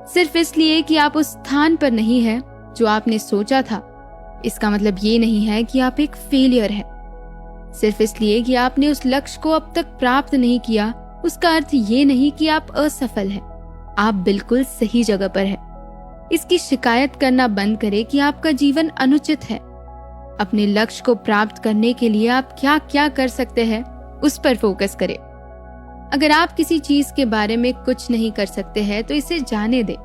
सिर्फ इसलिए कि आप उस स्थान पर नहीं हैं जो आपने सोचा था, इसका मतलब ये नहीं है कि आप एक फेलियर हैं। सिर्फ इसलिए कि आपने उस लक्ष्य को अब तक प्राप्त नहीं किया, उसका अर्थ ये नहीं कि आप असफल हैं। आप बिल्कुल सही जगह पर हैं। इसकी शिकायत करना बंद करें कि आपका जीवन अनुचित है। अपने लक्ष्य को प्राप्त करने के लिए आप क्या क्या कर सकते हैं, उस पर फोकस करें। अगर आप किसी चीज के बारे में कुछ नहीं कर सकते हैं तो इसे जाने दें।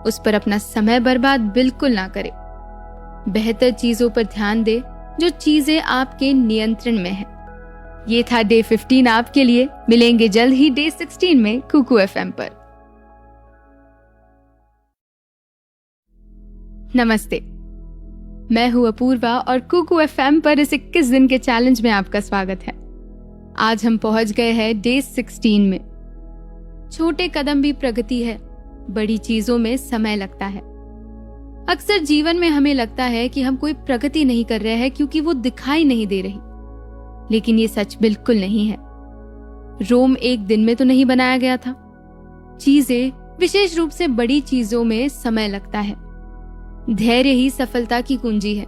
उस पर अपना समय बर्बाद बिल्कुल ना करें। बेहतर चीजों पर ध्यान दें जो चीजें आपके नियंत्रण में हैं। ये था डे 15 आपके लिए। मिलेंगे जल्द ही डे 16 में कुकू FM पर। नमस्ते, मैं हूँ अपूर्वा और कुकू FM पर इस 21 दिन के चैलेंज में आपका स्वागत है। आज हम पहुंच गए हैं डे 16 में। छोटे कदम भी प्रगति है, बड़ी चीजों में समय लगता है। अक्सर जीवन में हमें लगता है कि हम कोई प्रगति नहीं कर रहे हैं क्योंकि वो दिखाई नहीं दे रही, लेकिन ये सच बिल्कुल नहीं है। रोम एक दिन में तो नहीं बनाया गया था। चीजें, विशेष रूप से बड़ी चीजों में समय लगता है। धैर्य ही सफलता की कुंजी है।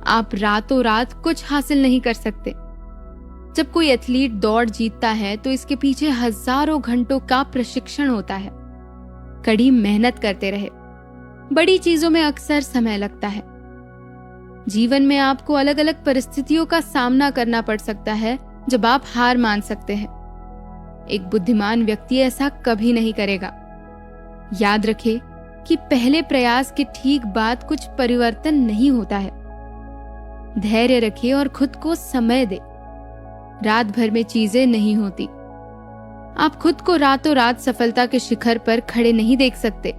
आप रातों रात कुछ हासिल नहीं कर सकते। जब कोई एथलीट दौड़ जीतता है तो इसके पीछे हजारों घंटों का प्रशिक्षण होता है। कड़ी मेहनत करते रहे। बड़ी चीजों में अक्सर समय लगता है। जीवन में आपको अलग अलग परिस्थितियों का सामना करना पड़ सकता है जब आप हार मान सकते हैं। एक बुद्धिमान व्यक्ति ऐसा कभी नहीं करेगा। याद रखें कि पहले प्रयास के ठीक बाद कुछ परिवर्तन नहीं होता है। धैर्य रखें और खुद को समय दें। रात भर में चीजें नहीं होती। आप खुद को रातों रात सफलता के शिखर पर खड़े नहीं देख सकते।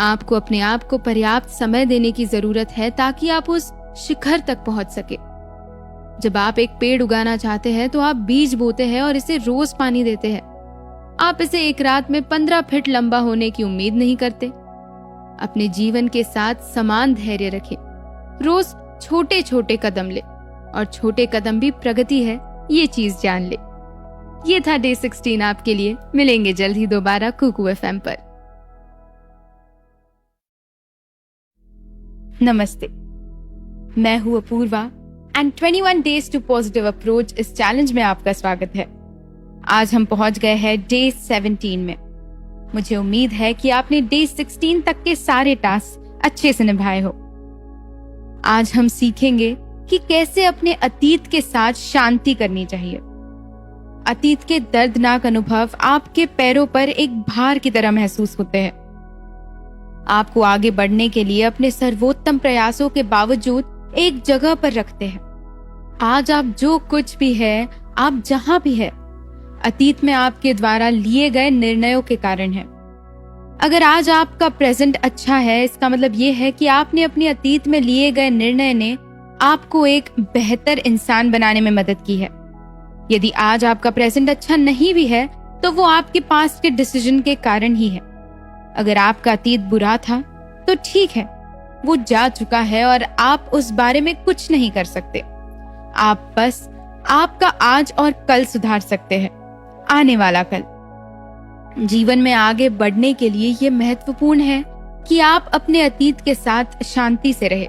आपको अपने आप को पर्याप्त समय देने की जरूरत है ताकि आप उस शिखर तक पहुंच सके। जब आप एक पेड़ उगाना चाहते हैं तो आप बीज बोते हैं और इसे रोज पानी देते हैं। आप इसे एक रात में 15 फीट लंबा होने की उम्मीद नहीं करते। अपने जीवन के साथ समान धैर्य रखें। रोज छोटे छोटे कदम ले, और छोटे कदम भी प्रगति है, ये चीज जान ले। ये था डे 16 आपके लिए। मिलेंगे जल्द ही दोबारा कुकू FM पर। नमस्ते, मैं हूँ Apoorva and 21 days to positive approach इस चैलेंज में आपका स्वागत है। आज हम पहुंच गए हैं डे 17 में। मुझे उम्मीद है कि आपने डे 16 तक के सारे टास्क अच्छे से निभाए हो। आज हम सीखेंगे कि कैसे अपने अतीत के साथ शांति करनी चाहिए। अतीत के दर्दनाक अनुभव आपके पैरों पर एक भार की तरह महसूस होते हैं। आपको आगे बढ़ने के लिए अपने सर्वोत्तम प्रयासों के बावजूद एक जगह पर रखते हैं। आज आप जो कुछ भी है, आप जहां भी है, अतीत में आपके द्वारा लिए गए निर्णयों के कारण है। अगर आज आपका प्रेजेंट अच्छा है, इसका मतलब ये है कि आपने अपने अतीत में लिए गए निर्णय ने आपको एक बेहतर इंसान बनाने में मदद की है। यदि आज आपका प्रेजेंट अच्छा नहीं भी है तो वो आपके पास्ट के डिसीजन के कारण ही है। अगर आपका अतीत बुरा था तो ठीक है, वो जा चुका है और आप उस बारे में कुछ नहीं कर सकते। आप बस आपका आज और कल सुधार सकते हैं, आने वाला कल। जीवन में आगे बढ़ने के लिए ये महत्वपूर्ण है कि आप अपने अतीत के साथ शांति से रहे।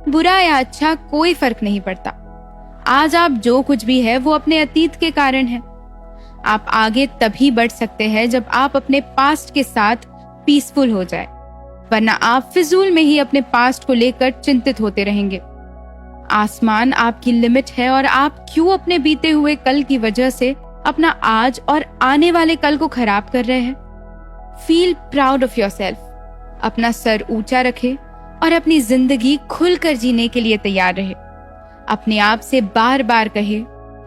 बुरा या अच्छा कोई फर्क नहीं पड़ता। आज आप जो कुछ भी है वो अपने अतीत के कारण है। आप आगे तभी बढ़ सकते हैं जब आप अपने पास्ट के साथ पीसफुल हो जाए, वरना आप फिजूल में ही अपने पास्ट को लेकर चिंतित होते रहेंगे। आसमान आपकी लिमिट है और आप क्यों अपने बीते हुए कल की वजह से अपना आज और आने वाले कल को खराब कर रहे हैं? Feel proud of yourself. अपना सर ऊंचा रखे और अपनी जिंदगी खुलकर जीने के लिए तैयार रहे। अपने आप से बार बार कहे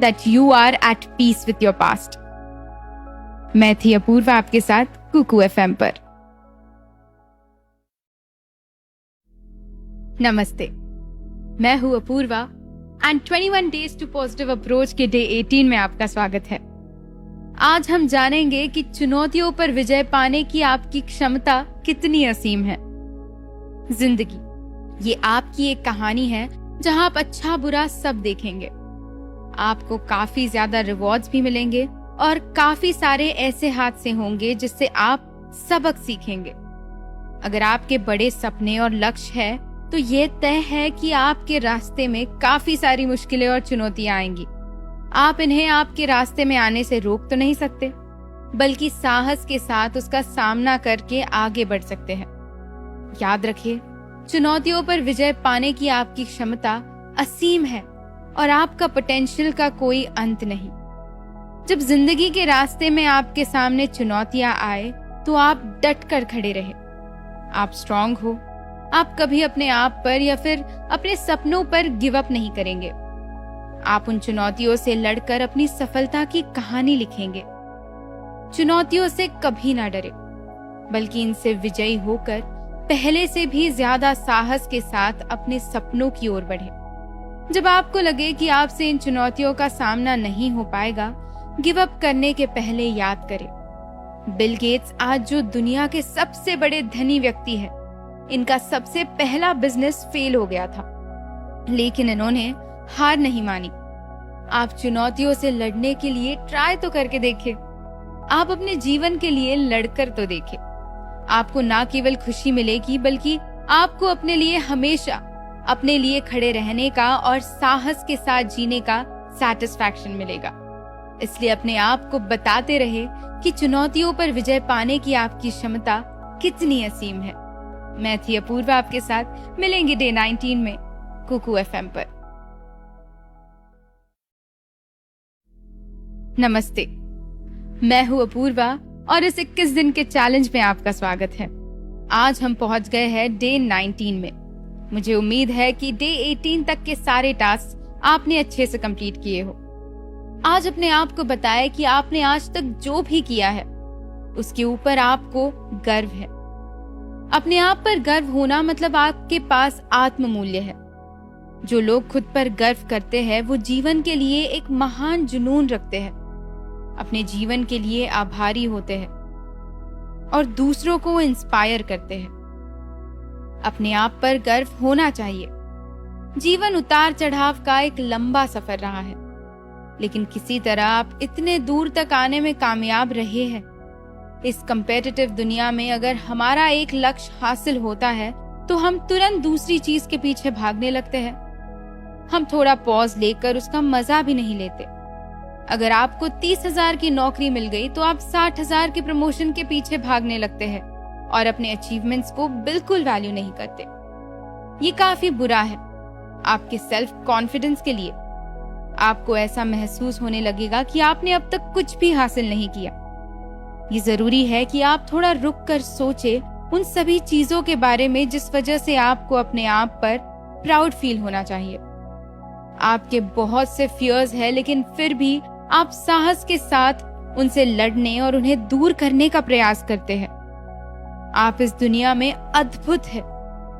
that you are at peace with your past. मैं थी अपूर्वा आपके साथ कुकू एफएम पर। नमस्ते, मैं हूं Apoorva and 21 days to positive approach के डे 18 में आपका स्वागत है। आज हम जानेंगे कि चुनौतियों पर विजय पाने की आपकी क्षमता कितनी असीम है। जिंदगी ये आपकी एक कहानी है जहां आप अच्छा बुरा सब देखेंगे। आपको काफी ज्यादा रिवॉर्ड्स भी मिलेंगे और काफी सारे ऐसे हादसे होंगे जिससे आप सबक सीखेंगे। अगर आपके बड़े सपने और लक्ष्य है तो ये तय है कि आपके रास्ते में काफी सारी मुश्किलें और चुनौतियां आएंगी। आप इन्हें आपके रास्ते में आने से रोक तो नहीं सकते, बल्कि साहस के साथ उसका सामना करके आगे बढ़ सकते हैं। याद रखिए, चुनौतियों पर विजय पाने की आपकी क्षमता असीम है और आपका पोटेंशियल का कोई अंत नहीं। जब जिंदगी के रास्ते में आपके सामने चुनौतियां आए तो आप डट कर खड़े रहे। आप स्ट्रांग हो। आप कभी अपने आप पर या फिर अपने सपनों पर गिव अप नहीं करेंगे। आप उन चुनौतियों से लड़कर अपनी सफलता की कहानी लिखेंगे। चुनौतियों से कभी ना डरे, बल्कि इनसे विजयी होकर पहले से भी ज्यादा साहस के साथ अपने सपनों की ओर बढ़े। जब आपको लगे कि आपसे इन चुनौतियों का सामना नहीं हो पाएगा, गिव अप करने के पहले याद करें, बिल गेट्स आज जो दुनिया के सबसे बड़े धनी व्यक्ति है, इनका सबसे पहला बिजनेस फेल हो गया था, लेकिन इन्होंने हार नहीं मानी। आप चुनौतियों से लड़ने के लिए ट्राई तो करके देखें। आप अपने जीवन के लिए लड़कर तो देखें। आपको ना केवल खुशी मिलेगी, बल्कि आपको अपने लिए हमेशा अपने लिए खड़े रहने का और साहस के साथ जीने का सैटिस्फैक्शन मिलेगा। इसलिए अपने आप को बताते रहे कि चुनौतियों पर विजय पाने की आपकी क्षमता कितनी असीम है। मैं थी अपूर्वा आपके साथ। मिलेंगे डे 19 में कुकू एफएम पर। नमस्ते, मैं हूं अपूर्वा और इस 21 दिन के चैलेंज में आपका स्वागत है। आज हम पहुंच गए हैं डे 19 में। मुझे उम्मीद है कि डे 18 तक के सारे टास्क आपने अच्छे से कंप्लीट किए हो। आज अपने आप को बताएं कि आपने आज तक जो भी किया है उसके ऊपर आपको गर्व है। अपने आप पर गर्व होना मतलब आपके पास आत्ममूल्य है। जो लोग खुद पर गर्व करते हैं वो जीवन के लिए एक महान जुनून रखते हैं, अपने जीवन के लिए आभारी होते हैं और दूसरों को इंस्पायर करते हैं। अपने आप पर गर्व होना चाहिए। जीवन उतार चढ़ाव का एक लंबा सफर रहा है, लेकिन किसी तरह आप इतने दूर तक आने में कामयाब रहे हैं। इस कम्पेटिटिव दुनिया में अगर हमारा एक लक्ष्य हासिल होता है तो हम तुरंत दूसरी चीज के पीछे भागने लगते हैं। हम थोड़ा पॉज लेकर उसका मजा भी नहीं लेते। अगर आपको 30,000 की नौकरी मिल गई तो आप 60,000 के प्रमोशन के पीछे भागने लगते हैं और अपने अचीवमेंट्स को बिल्कुल वैल्यू नहीं करते। ये काफी बुरा है आपके सेल्फ कॉन्फिडेंस के लिए। आपको ऐसा महसूस होने लगेगा कि आपने अब तक कुछ भी हासिल नहीं किया। ये जरूरी है कि आप थोड़ा रुक कर सोचें उन सभी चीजों के बारे में जिस वजह से आपको अपने आप पर प्राउड फील होना चाहिए। आपके बहुत से फियर्स हैं, लेकिन फिर भी आप साहस के साथ उनसे लड़ने और उन्हें दूर करने का प्रयास करते हैं। आप इस दुनिया में अद्भुत है।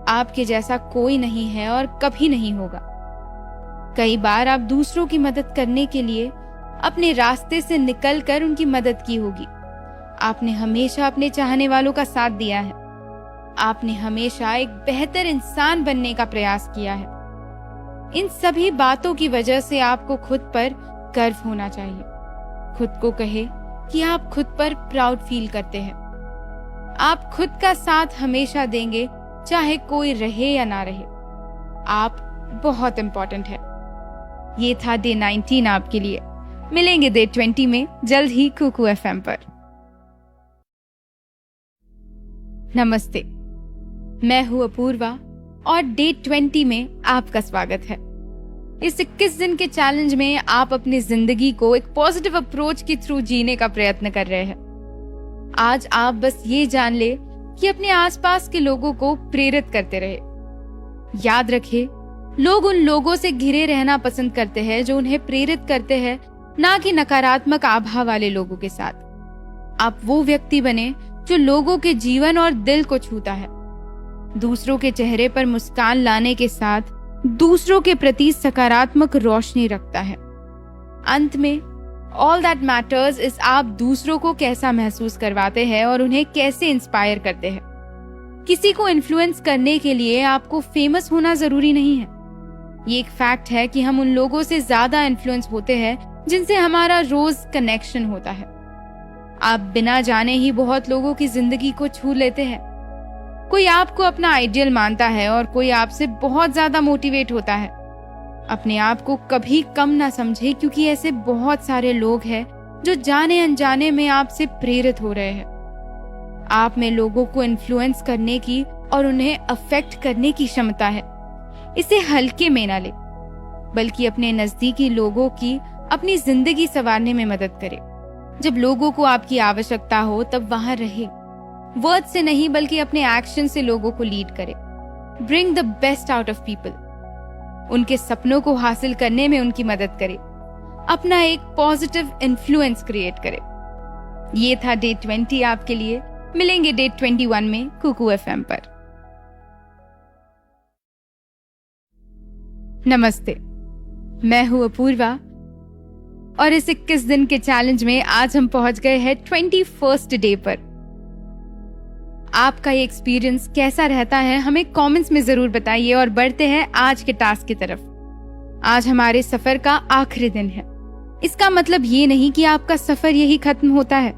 आपके जैसा कोई नहीं है और कभी नहीं होगा। कई बार आप दूसरों की मदद करने के लिए अपने रास्ते से निकलकर उनकी मदद की होगी। आपने हमेशा अपने चाहने वालों का साथ दिया है। आपने हमेशा एक बेहतर इंसान बनने का प्रयास किया है। इन सभी बातों की वजह से आपको खुद पर गर्व होना चाहिए। खुद को कहे कि आप खुद पर प्राउड फील करते हैं। आप खुद का साथ हमेशा देंगे, चाहे कोई रहे या ना रहे। आप बहुत इंपॉर्टेंट है। ये था डे 19 आपके लिए। मिलेंगे डे 20 में जल्द ही कुकू FM पर। नमस्ते, मैं हूं अपूर्वा और डे 20 में आपका स्वागत है। इस 21 दिन के चैलेंज में आप अपनी जिंदगी को एक पॉजिटिव अप्रोच के थ्रू जीने का प्रयत्न कर रहे हैं। आज आप बस ये जान ले कि अपने आसपास के लोगों को प्रेरित करते रहे। याद रखें, लोग उन लोगों से घिरे रहना पसंद करते हैं जो उन्हें प्रेरित करते हैं, ना कि नकारात्मक आभा वाले लोगों के साथ। आप वो व्यक्ति बने जो लोगों के जीवन और दिल को छूता है, दूसरों के चेहरे पर मुस्कान लाने के साथ दूसरों के प्रति सकारात्मक रोशनी रखता है। अंत में ऑल दैट मैटर्स इज आप दूसरों को कैसा महसूस करवाते हैं और उन्हें कैसे इंस्पायर करते हैं। किसी को इन्फ्लुएंस करने के लिए आपको फेमस होना जरूरी नहीं है। ये एक फैक्ट है कि हम उन लोगों से ज्यादा इन्फ्लुएंस होते हैं जिनसे हमारा रोज कनेक्शन होता है। आप बिना जाने ही बहुत लोगों की जिंदगी को छू लेते हैं। कोई आपको अपना आइडियल मानता है और कोई आपसे बहुत ज्यादा मोटिवेट होता है। अपने आप को कभी कम ना समझे, क्योंकि ऐसे बहुत सारे लोग हैं जो जाने अनजाने में आपसे प्रेरित हो रहे हैं। आप में लोगों को इन्फ्लुएंस करने की और उन्हें अफेक्ट करने की क्षमता है। इसे हल्के में ना ले, बल्कि अपने नजदीकी लोगों की अपनी जिंदगी संवारने में मदद करे। जब लोगों को आपकी आवश्यकता हो तब वहां रहे। वर्ड से नहीं बल्कि अपने एक्शन से लोगों को लीड करे। Bring the best out of people. उनके सपनों को हासिल करने में उनकी मदद करे। अपना एक पॉजिटिव इन्फ्लुएंस क्रिएट करे। ये था डे 20 आपके लिए। मिलेंगे डे 21 में कुकू FM पर। नमस्ते, मैं हूं अपूर्वा और इस 21 दिन के चैलेंज में आज हम पहुंच गए हैं 21st डे पर। आपका ये एक्सपीरियंस कैसा रहता है हमें कमेंट्स में जरूर बताइए और बढ़ते हैं आज के टास्क की तरफ। आज हमारे सफर का आखिरी दिन है। इसका मतलब ये नहीं कि आपका सफर यही खत्म होता है।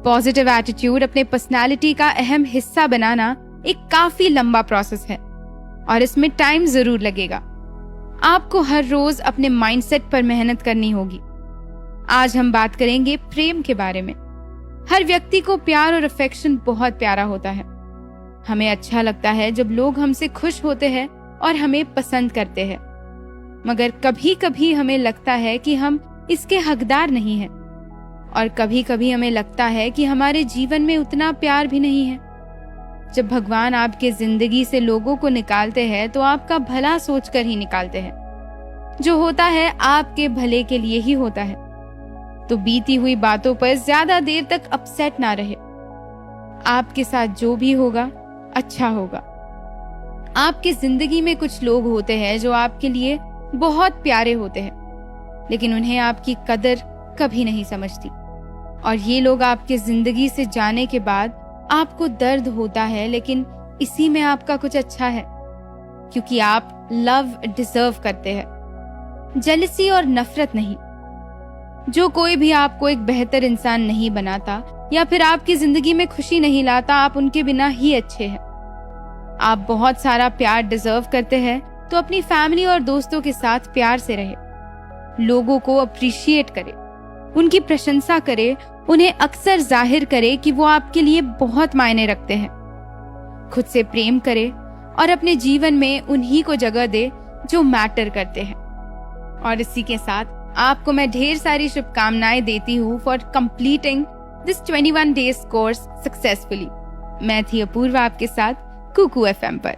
पॉजिटिव एटीट्यूड अपने पर्सनालिटी का अहम हिस्सा बनाना एक काफी लंबा प्रोसेस है और इसमें टाइम जरूर लगेगा। आपको हर रोज अपने माइंडसेट पर मेहनत करनी होगी। आज हम बात करेंगे प्रेम के बारे में। हर व्यक्ति को प्यार और अफेक्शन बहुत प्यारा होता है। हमें अच्छा लगता है जब लोग हमसे खुश होते हैं और हमें पसंद करते हैं, मगर कभी कभी हमें लगता है कि हम इसके हकदार नहीं हैं और कभी कभी हमें लगता है कि हमारे जीवन में उतना प्यार भी नहीं है। जब भगवान आपके जिंदगी से लोगों को निकालते हैं तो आपका भला सोचकर ही निकालते हैं। जो होता है आपके भले के लिए ही होता है। तो बीती हुई बातों पर ज्यादा देर तक अपसेट ना रहे। आपके साथ जो भी होगा अच्छा होगा। आपकी जिंदगी में कुछ लोग होते हैं जो आपके लिए बहुत प्यारे होते हैं, लेकिन उन्हें आपकी कदर कभी नहीं समझती। और ये लोग आपके जिंदगी से जाने के बाद आपको दर्द होता है, लेकिन इसी में आपका कुछ अच्छा है, क्योंकि आप लव डिजर्व करते हैं, जेलसी और नफरत नहीं। जो कोई भी आपको एक बेहतर इंसान नहीं बनाता या फिर आपकी जिंदगी में खुशी नहीं लाता, आप उनके बिना ही अच्छे हैं। आप बहुत सारा प्यार डिजर्व करते हैं, तो अपनी फैमिली और दोस्तों के साथ प्यार से रहे। लोगों को अप्रिशिएट करें, उनकी प्रशंसा करें, उन्हें अक्सर जाहिर करें कि वो आपके लिए बहुत मायने रखते हैं। खुद से प्रेम करें और अपने जीवन में उन्हीं को जगह दे जो मैटर करते हैं। और इसी के साथ आपको मैं ढेर सारी शुभकामनाएं देती हूँ for completing this 21 days course successfully. मैं थी अपूर्वा आपके साथ कुकू FM पर।